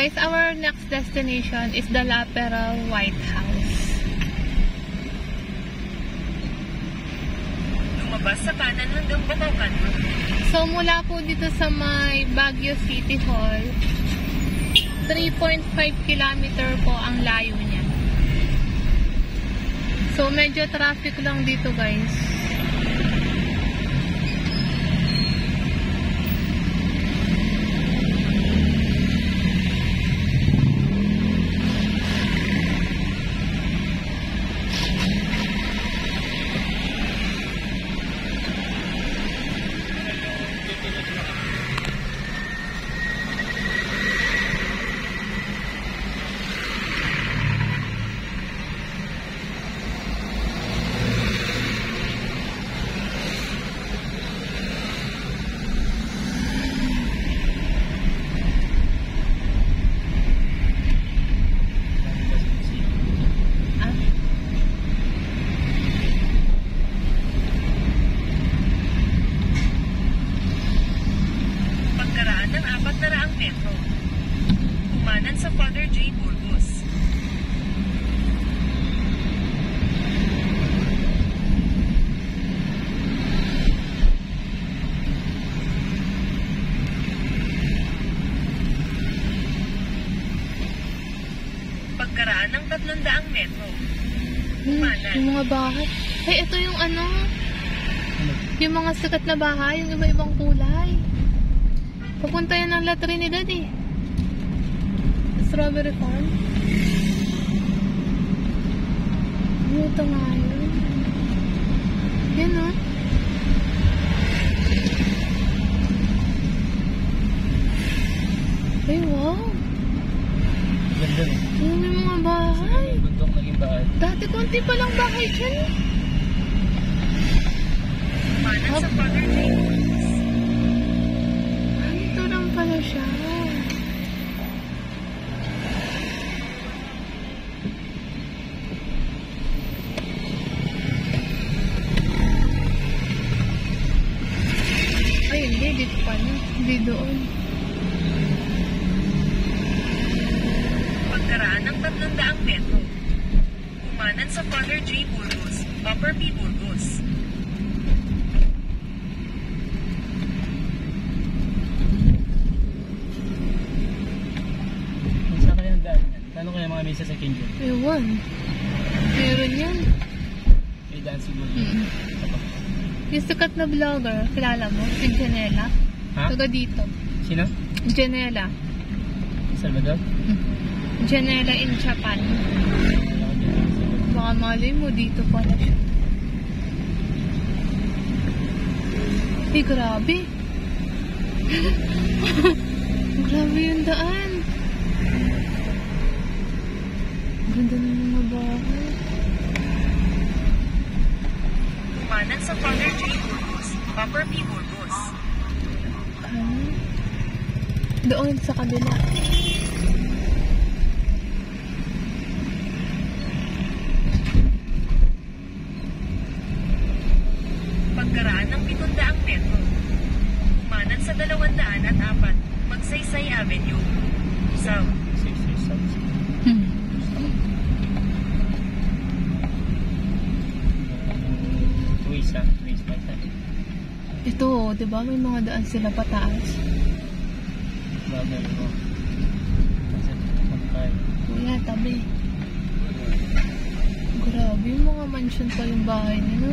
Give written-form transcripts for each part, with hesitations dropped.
Guys, our next destination is the Laperal White House. Lumabas sa kanan hanggang Bacaucan. So, mula po dito sa may Baguio City Hall, 3.5 kilometer po ang layo niya. So, medyo traffic lang dito, guys. Pagkaraan ng 300 metro. Yung mga bahay. Hey, ito yung ano? Yung mga sikat na bahay, yung iba-ibang kulay. Papunta yan ng La Trinidad eh. Strawberry Farm. Ito nga yun. Yan o. Ay, wow. Ganda eh. Yung may mga bahay. Bundok naging bahay. Dati konti pa lang bahay dyan. Kumanan sa Father James. Ay, ito lang pala siya. Ay, hindi. Dito pala. Hindi doon. Pagkaraan ng 300 metro. Kumanan sa Father J. Burgos, Upper P. Burgos. Saan kaya ang daan yan? Kano kaya mga mesa sa King John? Ewan. Meron yan. May daan siguro. Yung sikat na vlogger, kilala mo? Si Janela. Ha? Taga dito. Sino? Janela. Salvador? Janela in Japan. Baka malay mo, dito pala siya. Eh, grabe. Grabe yung daan. Ganda ng mga bahay. Kumanan sa Father J. Burgos, Upper P. Burgos. Doon sa kabila. Pagkaraan ng 700 metro. Kumanan sa 204, Magsaysay Avenue. South. 6 years south. Waze by time. Ito, di ba? May mga daan sila pataas. Bagay mo. Kasi magkay. Kuya, tabi. Grabe, yung mga mansion pa yung bahay nila.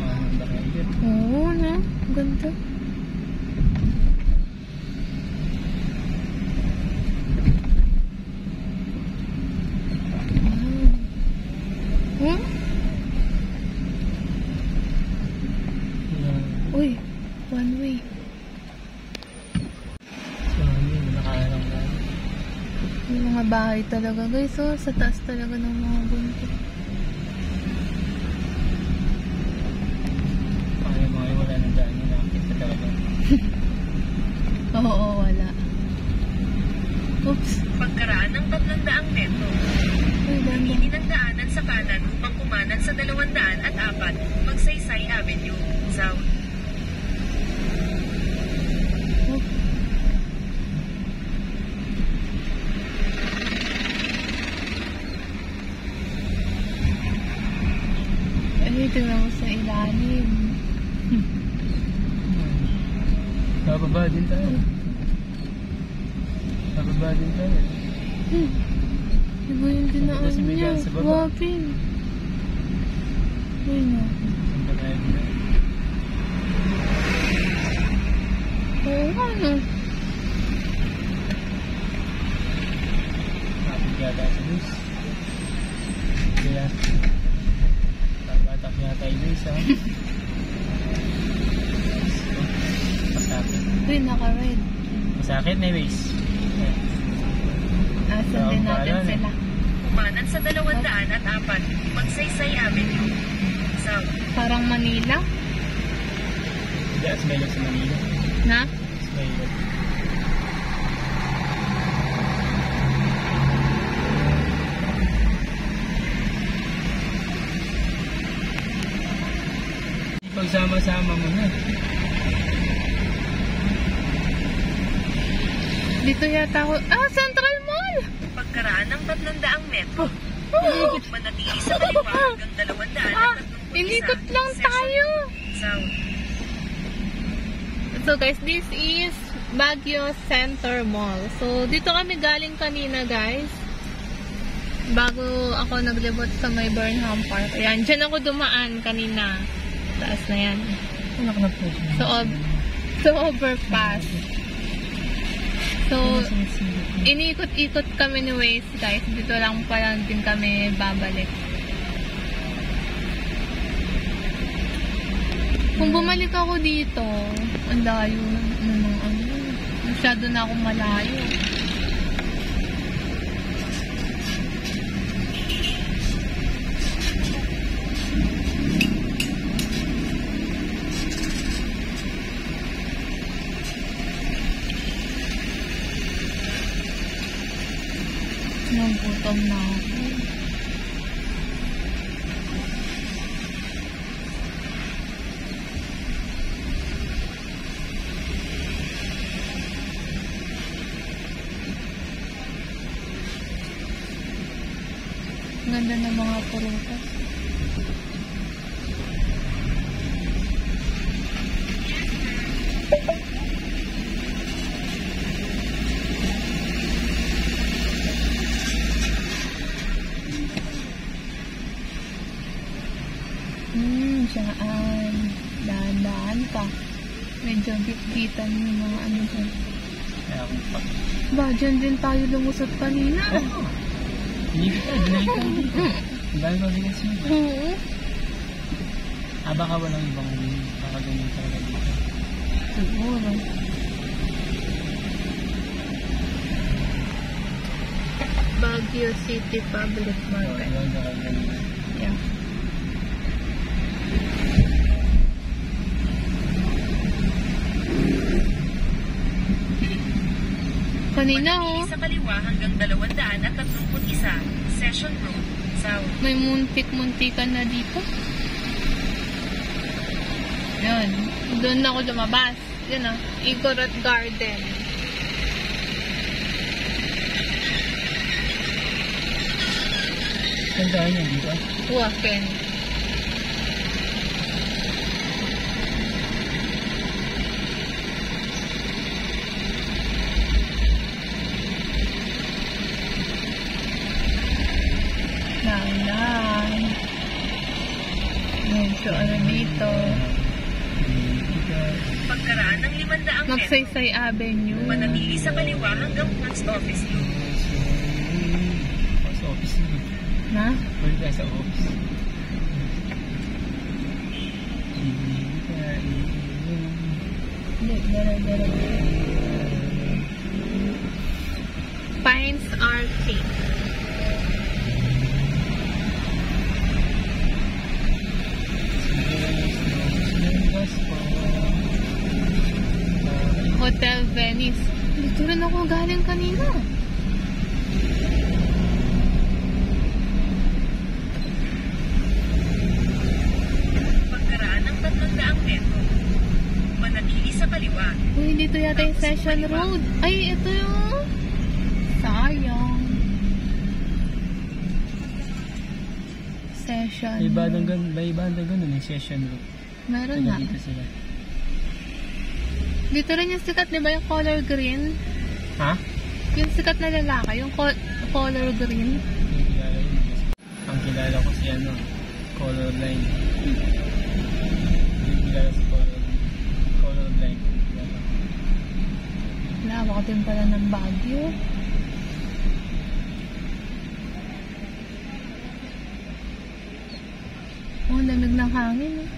Mahanda kayo. Oo, na. Ganda. Huh? Uy, one way. Nakaharang na. Yung mga bahay talaga, guys. Oh, sa taas talaga ng mga buntot. Kaya mga wala ng daan yun. Nakakita talaga. Oo, wala. Oops. Pagkaraan ng 300 metro. Uy, ganda. Hindi ng daanan sa kanan upang kumanan sa 204, Magsaysay Avenue. South. ilalim. Bababa din tayo. Bababa din tayo. Iba yung dinaan Kasi may niya. daan sa baba. Wapin. Ayun na. Saan ba tayo din? Oo, ano? Kapit yata sa Luis. Kaya, tabatak yata yung Luis, ha? Masakit. Uy, naka-red. Masakit na yung Luis. Sundin natin sila. Kumanan sa 204, Magsaysay Avenue. South. Parang Manila. Hindi, Asmelog sa Manila. Na? Asmelog. Pagsama-sama mo na. Dito yata ako. Central Mall! Pagkaraan ng 300 metro. Manatili sa kaliwa hanggang 231. Inikot lang Session tayo. South. So guys, this is Baguio Center Mall. So dito kami galing kanina guys. Bago ako naglibot sa may Burnham Park. Ayan, dyan ako dumaan kanina. Taas na yan. Anak na po siya. So overpass. So, inikot-ikot kami ni Waze guys. Dito lang pala din kami babalik. Kung bumalik ako dito, ang layo ng ano. Masyado na akong malayo. Nagutom na ako. Ganda ng mga prutas. Saan? Dahan-dahan pa. Medyo bit-bitan yung mga ano dyan. Kaya akong pa. Ba, dyan din tayo lumusot kanina. Hindi ko tayo, dinahin tayo dito. Ang dami ba bigas mo? Oo. Baka walang ibang kakaganyan talaga dito. Siguro. Baguio City Public Market. Walang kakaganyan. Yeah. Kanina Manatili sa kaliwa hanggang 231, Session Road. South. may muntik-muntikan na dito. Yun. Doon ako lumabas. Yun ah. Igorot Garden. Saan tayo niya dito? Waken. Lang. Medyo ano dito. Pagkaraan ng 500 metro. Magsaysay Avenue. Manatili sa kaliwa hanggang Post Office Loop. Sa office yun. Na? Pwede tayo sa office. Pines Arcade. Hotel Venice. Dito rin ako galing kanina. Pagkaraan ng 300 metro. Manatili sa kaliwa. Uy, dito yata yung Session Road. Ay, ito yung... Sayang. Session Ocean. May bandang ganun, yung session room. Meron nga. Dito sila. Dito rin yung sikat, di ba yung color green? Ha? Yung sikat na lalaki, yung color green. Hindi kilala yun. Ang kilala ko si ano, color line. Hindi kilala si color line. Lawak din pala ng Baguio. Oh, lamig ng hangin. Eh.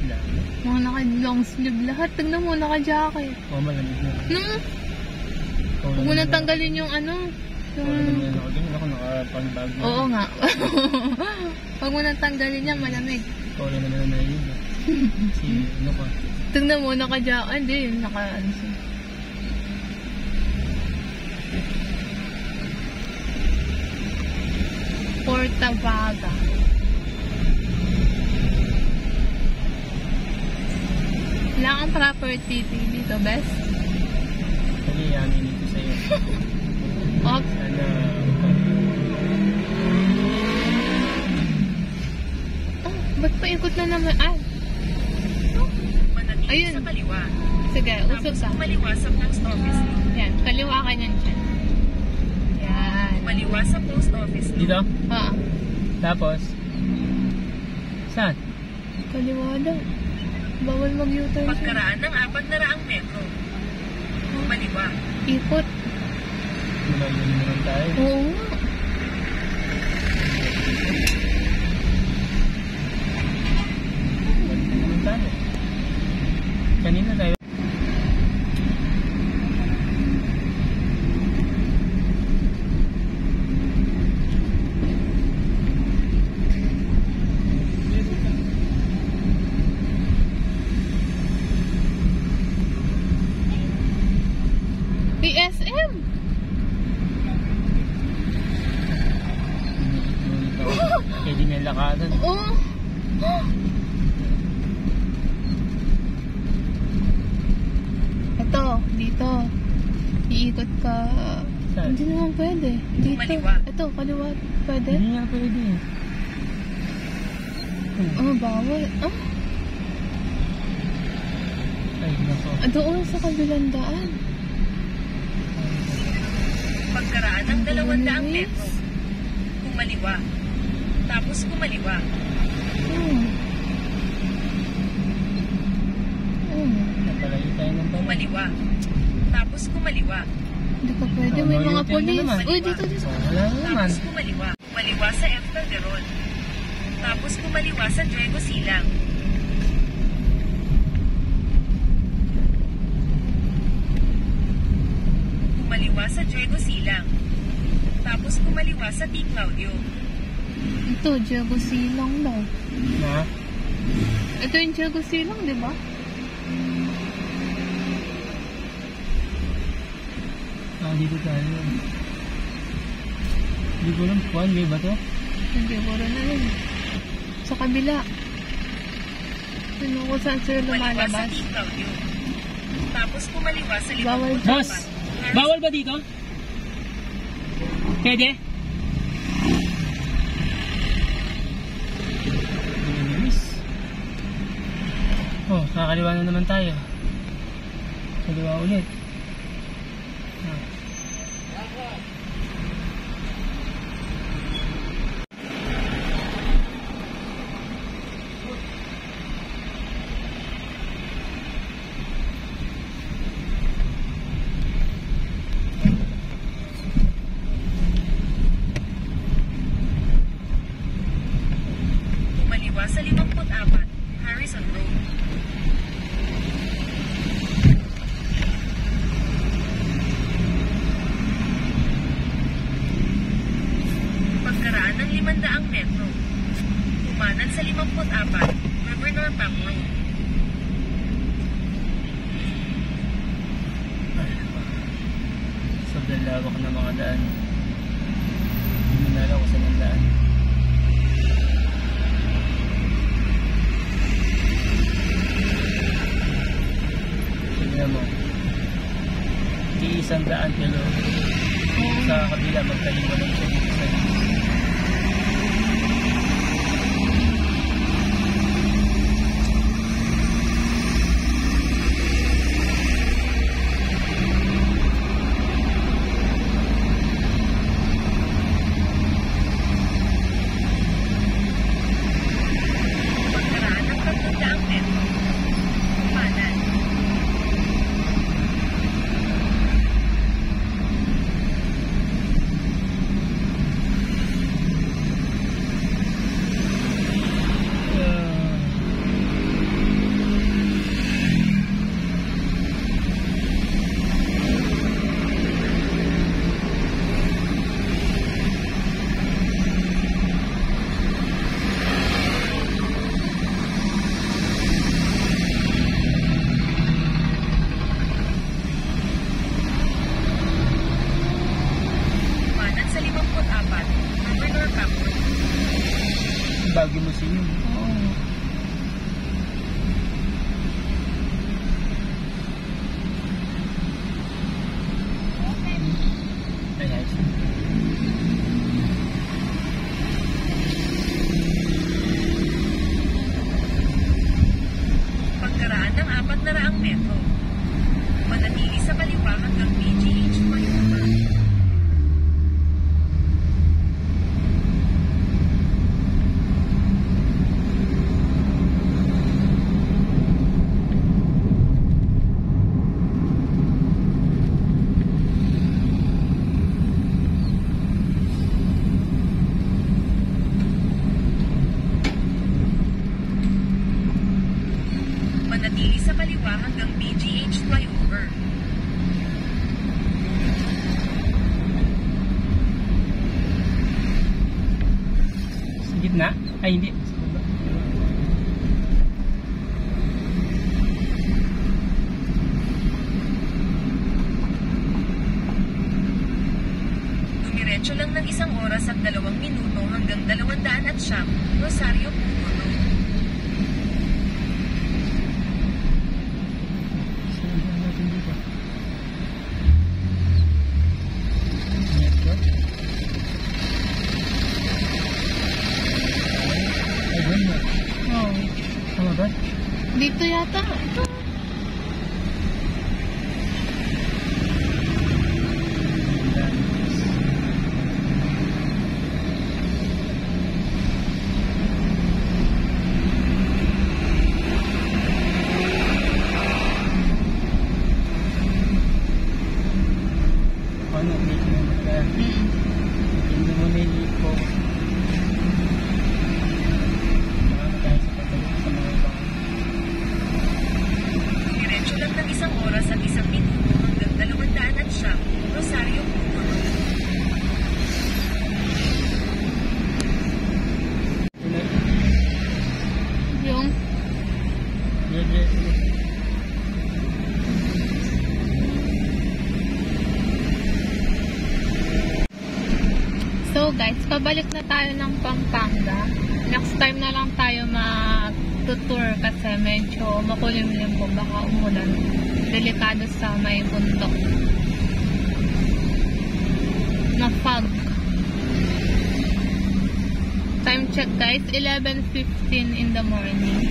Lalo. Mga naka-long sleeve lahat. Tignan mo, naka-jacket. Oo, malamig na. Huwag mo nang tanggalin yung ano. Wala naman ako din. Ako nakapang-bag na. Oo nga. Huwag mo nang tanggalin yan, malamig. Wala naman na yun. Si ano ka. Tignan mo, naka-jacket. Hindi, naka-ano siya. Porta Vaga. Wala kang property dito, best? Hindi, yamin ito sa'yo. Op. Sana, Oh, ba't paikot na naman? Ah, Manatili Ayun. sa kaliwa. sige, usog Tapos ka. kumaliwa sa post office. Yan, kaliwa ka niyan dyan. Yan. Kumaliwa sa post office. dito? Oo. Tapos? Saan? Kaliwa daw. Bawal mag-U-turn siya. Pagkaraan ng 400 metro. Kumaliwa. Ikot. Malayo naman tayo. Oo nga. Malayo naman tayo. Kanina tayo. PSM. Kaya di nilakadan. Oo. Ito, dito. Iikot ka. Saan? Hindi naman pwede. Dito. Kaliwa. Ito, kaliwa. Pwede? Hindi nga pwede. Oh, bawal. Ah, Ay, nako. doon sa kabilang daan. Pagkaraan ng 200 metro. Kumaliwa. Tapos kumaliwa. Hmm. Hmm. Napalayo tayo ng bala. Kumaliwa. Tapos kumaliwa. Hindi ka pwede. Oh, May no, mga U-turn na polis. naman. Uy, dito, dito. Oh, wala na naman. Tapos kumaliwa. Kumaliwa sa F. Calderon. Tapos kumaliwa sa Diego Silang. Kumaliwa sa Diego Silang. Tapos kumaliwa sa T. Claudio. Ito, Diego Silang daw. Ha? Ito yung Diego Silang, di ba? Dito tayo. Hindi ko lang, Juan, may ba to? Hindi ko rin alam. Sa kabila. Sino ko saan sila Kumaliwa sa lumalabas? T. Claudio. Tapos kumaliwa sa Bawal. Liverpool. Boss! Bawal ba dito? Pwede? Oh, kakaliwa na naman tayo. Kaliwa ulit. Kumaliwa sa 54, Harrison Road. Pagkaraan ng 500 metro. Kumanan sa 54, River Norpam Road. Sobrang lawak na mga daan. Hindi mo nalaw ko sa mga daan. Tignan mo. Di 100 kilo. Sa kabila magkaliwa lang siya dito sa 4, Governor Caput. Bago mo siya yun. Oo. Ay, ayos. Pagkaraan ng 400 metro. Manatili sa kaliwa hanggang PGH Flyover. Manatili sa kaliwa hanggang PGH Flyover. Sa gitna? Ay, hindi. Sa baba. Dumiretso lang ng 1 oras at 2 minuto hanggang 209 Rosario Puno. Saan ba natin dito? Metro? Ay, doon na. Oh. Tama ba? Dito yata. Ito. Ano, dito na magka. Hindi mo na i-po. Marami tayo sa pagkalit sa mga ibang. Dumiretso lang ng 1 oras at 1 minuto hanggang 209 Rosario Puno. Yung So guys, pabalik na tayo ng Pampanga. Next time na lang tayo mag-tour kasi medyo makulimlim po, baka umulan. Delikado sa may bundok. Na fog. Time check guys, 11:15 in the morning.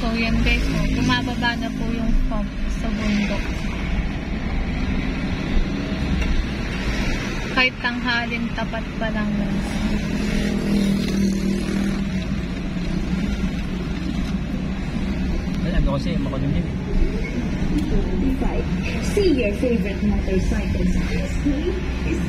So, yan guys. So, bumababa na po yung fog sa bundok. Kahit tanghalin, tapat pa lang. Ano kasi, makulong din. See your favorite motorcycles on display is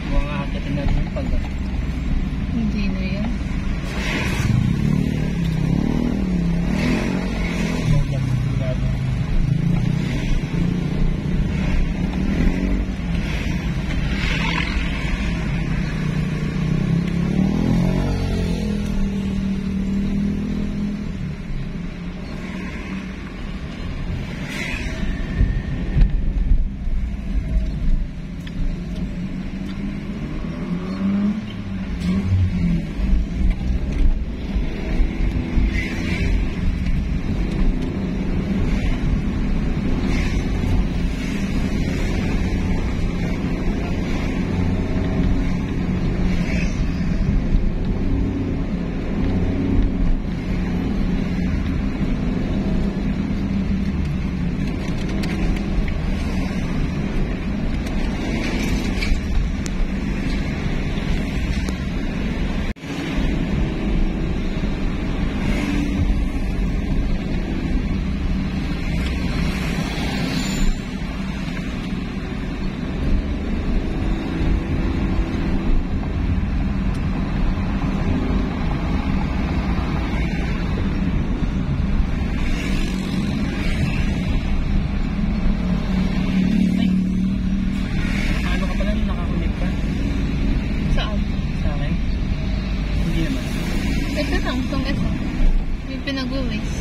Mga akitin na rin yung pag. Hindi na yan. Ano ka pala nung nakakonect ka? Saan? Sa akin? Hindi naman. Ito lang, itong ito. Yung pinag-waste.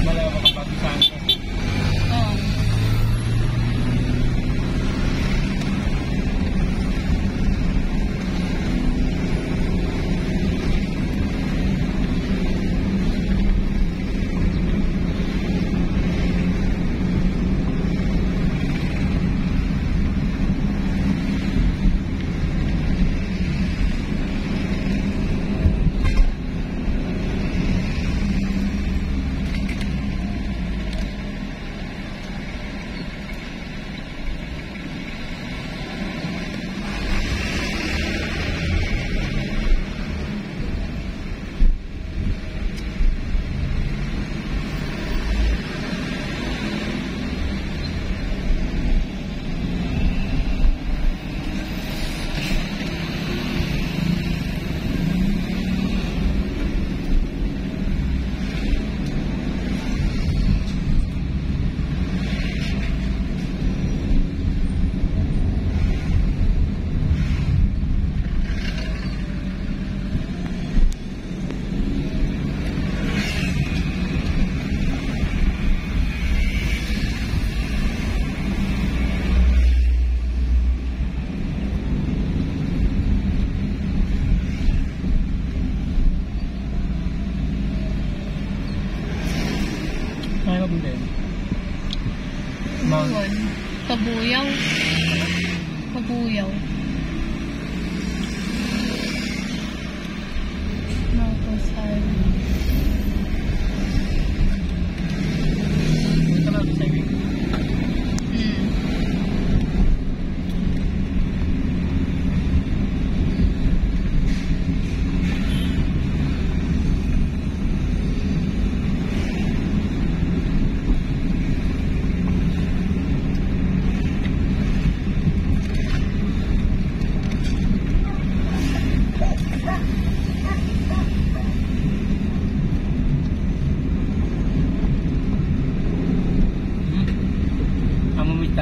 Malawa ka kapag saan ka. Oo. Kaya mo din. Mount. Yun. Kabuyaw. Kabuyaw. Mountain Ito lang sa iyo.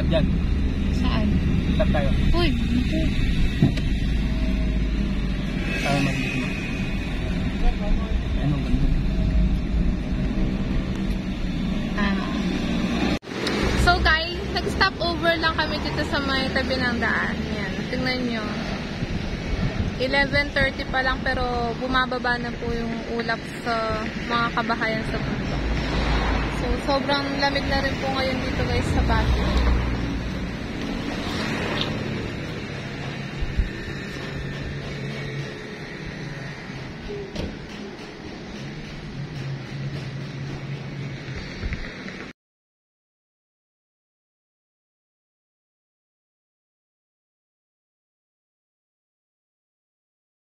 Diyan. Saan? Tap tayo. Uy! Para mag-iisip mo. Ano, ganda. So guys, nag-stop over lang kami dito sa may tabi ng daan. Yan, tingnan nyo. 11:30 pa lang pero bumababa na po yung ulap sa mga kabahayan sa bundok. So sobrang lamig na rin po ngayon dito guys sa Baguio.